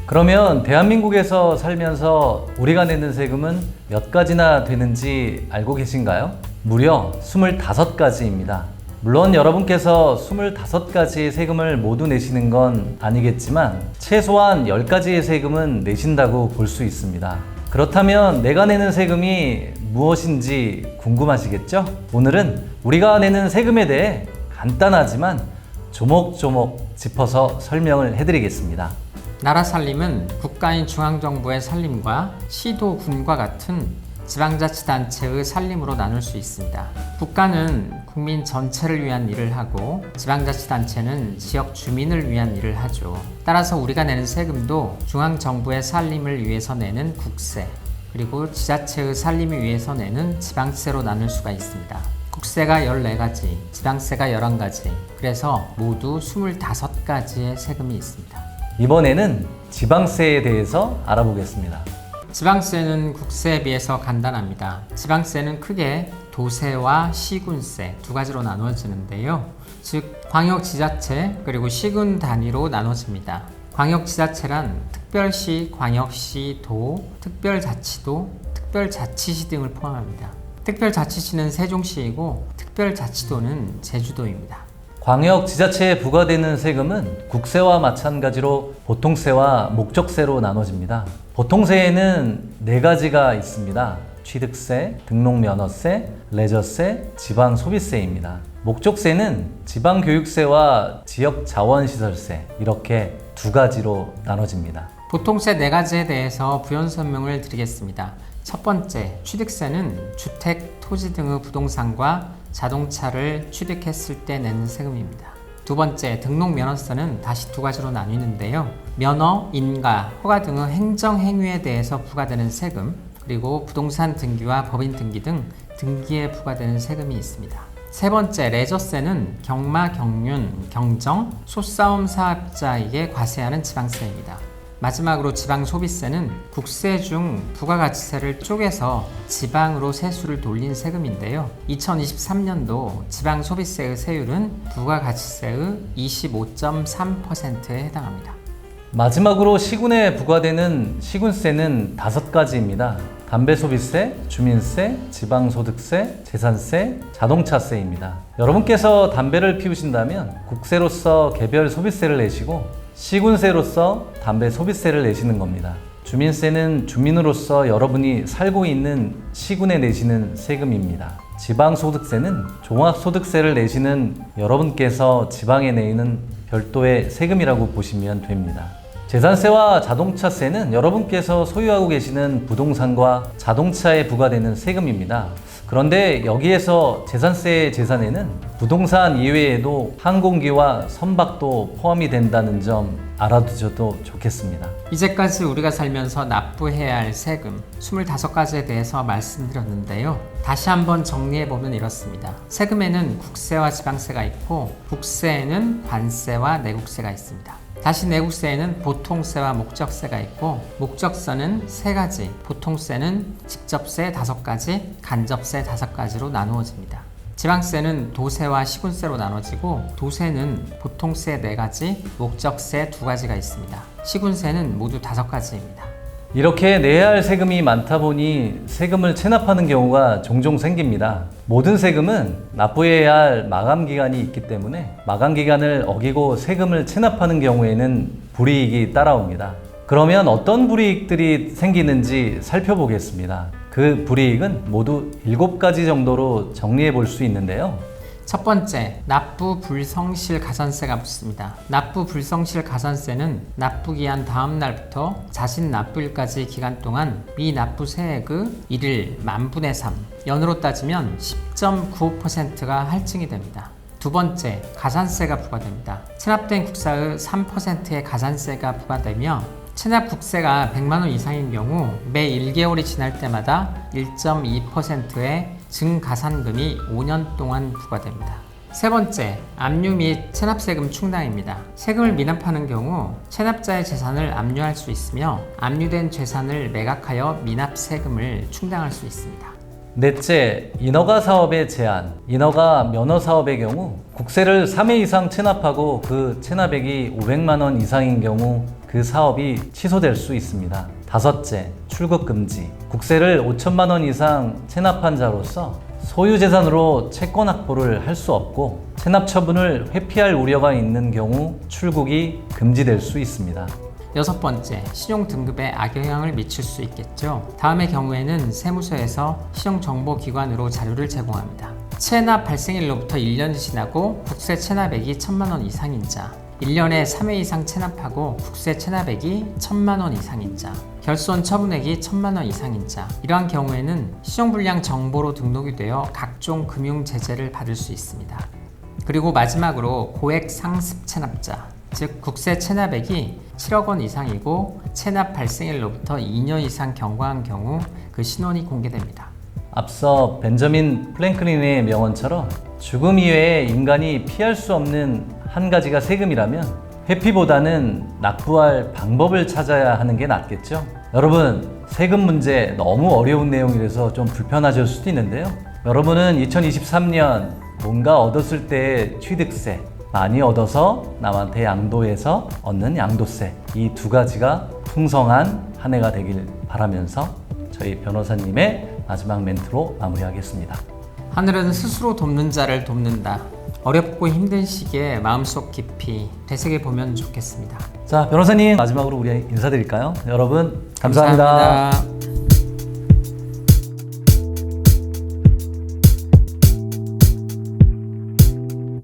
그러면 대한민국에서 살면서 우리가 내는 세금은 몇 가지나 되는지 알고 계신가요? 무려 25가지입니다. 물론 여러분께서 25가지의 세금을 모두 내시는 건 아니겠지만 최소한 10가지의 세금은 내신다고 볼 수 있습니다. 그렇다면 내가 내는 세금이 무엇인지 궁금하시겠죠? 오늘은 우리가 내는 세금에 대해 간단하지만 조목조목 짚어서 설명을 해드리겠습니다. 나라 살림은 국가인 중앙정부의 살림과 시도, 군과 같은 지방자치단체의 살림으로 나눌 수 있습니다. 국가는 국민 전체를 위한 일을 하고 지방자치단체는 지역 주민을 위한 일을 하죠. 따라서 우리가 내는 세금도 중앙정부의 살림을 위해서 내는 국세, 그리고 지자체의 살림을 위해서 내는 지방세로 나눌 수가 있습니다. 국세가 14가지, 지방세가 11가지, 그래서 모두 25가지의 세금이 있습니다. 이번에는 지방세에 대해서 알아보겠습니다. 지방세는 국세에 비해서 간단합니다. 지방세는 크게 도세와 시군세 두 가지로 나눠지는데요. 즉 광역지자체 그리고 시군 단위로 나눠집니다. 광역지자체란 특별시, 광역시, 도, 특별자치도, 특별자치시 등을 포함합니다. 특별자치시는 세종시이고 특별자치도는 제주도입니다. 광역지자체에 부과되는 세금은 국세와 마찬가지로 보통세와 목적세로 나눠집니다. 보통세에는 4가지가 있습니다. 취득세, 등록면허세, 레저세, 지방소비세입니다. 목적세는 지방교육세와 지역자원시설세 이렇게 2가지로 나눠집니다. 보통세 4가지에 대해서 부연 설명을 드리겠습니다. 첫 번째, 취득세는 주택, 토지 등의 부동산과 자동차를 취득했을 때 내는 세금입니다. 두 번째, 등록면허세는 다시 2가지로 나뉘는데요. 면허, 인가, 허가 등의 행정행위에 대해서 부과되는 세금, 그리고 부동산 등기와 법인 등기 등 등기에 부과되는 세금이 있습니다. 세 번째, 레저세는 경마, 경륜, 경정, 소싸움 사업자에게 과세하는 지방세입니다. 마지막으로 지방소비세는 국세 중 부가가치세를 쪼개서 지방으로 세수를 돌린 세금인데요. 2023년도 지방소비세의 세율은 부가가치세의 25.3%에 해당합니다. 마지막으로 시군에 부과되는 시군세는 5가지입니다. 담배소비세, 주민세, 지방소득세, 재산세, 자동차세입니다. 여러분께서 담배를 피우신다면 국세로서 개별 소비세를 내시고 시군세로서 담배 소비세를 내시는 겁니다. 주민세는 주민으로서 여러분이 살고 있는 시군에 내시는 세금입니다. 지방소득세는 종합소득세를 내시는 여러분께서 지방에 내는 별도의 세금이라고 보시면 됩니다. 재산세와 자동차세는 여러분께서 소유하고 계시는 부동산과 자동차에 부과되는 세금입니다. 그런데 여기에서 재산세의 재산에는 부동산 이외에도 항공기와 선박도 포함이 된다는 점 알아두셔도 좋겠습니다. 이제까지 우리가 살면서 납부해야 할 세금 25가지에 대해서 말씀드렸는데요. 다시 한번 정리해보면 이렇습니다. 세금에는 국세와 지방세가 있고 국세에는 관세와 내국세가 있습니다. 다시 내국세에는 보통세와 목적세가 있고 목적세는 3가지, 보통세는 직접세 5가지, 간접세 5가지로 나누어집니다. 지방세는 도세와 시군세로 나눠지고 도세는 보통세 4가지, 목적세 2가지가 있습니다. 시군세는 모두 5가지입니다. 이렇게 내야 할 세금이 많다 보니 세금을 체납하는 경우가 종종 생깁니다. 모든 세금은 납부해야 할 마감기간이 있기 때문에 마감기간을 어기고 세금을 체납하는 경우에는 불이익이 따라옵니다. 그러면 어떤 불이익들이 생기는지 살펴보겠습니다. 그 불이익은 모두 7가지 정도로 정리해 볼 수 있는데요. 첫 번째, 납부 불성실 가산세가 붙습니다. 납부 불성실 가산세는 납부기한 다음 날부터 자신 납부일까지 기간 동안 미납부 세액의 1일 만분의 3, 연으로 따지면 10.95%가 할증이 됩니다. 두 번째, 가산세가 부과됩니다. 체납된 국사의 3%의 가산세가 부과되며 체납 국세가 100만 원 이상인 경우 매 1개월이 지날 때마다 1.2%의 증가산금이 5년 동안 부과됩니다. 세 번째, 압류 및 체납세금 충당입니다. 세금을 미납하는 경우 체납자의 재산을 압류할 수 있으며 압류된 재산을 매각하여 미납세금을 충당할 수 있습니다. 넷째, 인허가 사업의 제한. 인허가 면허 사업의 경우 국세를 3회 이상 체납하고 그 체납액이 500만 원 이상인 경우 그 사업이 취소될 수 있습니다. 다섯째, 출국 금지. 국세를 5천만 원 이상 체납한 자로서 소유 재산으로 채권 확보를 할 수 없고 체납 처분을 회피할 우려가 있는 경우 출국이 금지될 수 있습니다. 여섯 번째, 신용 등급에 악영향을 미칠 수 있겠죠. 다음의 경우에는 세무서에서 신용정보기관으로 자료를 제공합니다. 체납 발생일로부터 1년이 지나고 국세 체납액이 1,000만 원 이상인 자, 1년에 3회 이상 체납하고 국세 체납액이 1,000만 원 이상인 자, 결손 처분액이 1,000만 원 이상인 자, 이러한 경우에는 신용불량 정보로 등록이 되어 각종 금융 제재를 받을 수 있습니다. 그리고 마지막으로 고액 상습 체납자, 즉 국세 체납액이 7억 원 이상이고 체납 발생일로부터 2년 이상 경과한 경우 그 신원이 공개됩니다. 앞서 벤저민 플랭클린의 명언처럼 죽음 이외에 인간이 피할 수 없는 한 가지가 세금이라면 회피보다는 납부할 방법을 찾아야 하는 게 낫겠죠? 여러분, 세금 문제 너무 어려운 내용이라서 좀 불편하실 수도 있는데요. 여러분은 2023년 뭔가 얻었을 때의 취득세, 많이 얻어서 남한테 양도해서 얻는 양도세, 이 두 가지가 풍성한 한 해가 되길 바라면서 저희 변호사님의 마지막 멘트로 마무리하겠습니다. 하늘은 스스로 돕는 자를 돕는다. 어렵고 힘든 시기에 마음속 깊이 되새겨 보면 좋겠습니다. 자, 변호사님 마지막으로 우리 인사드릴까요? 여러분 감사합니다. 감사합니다.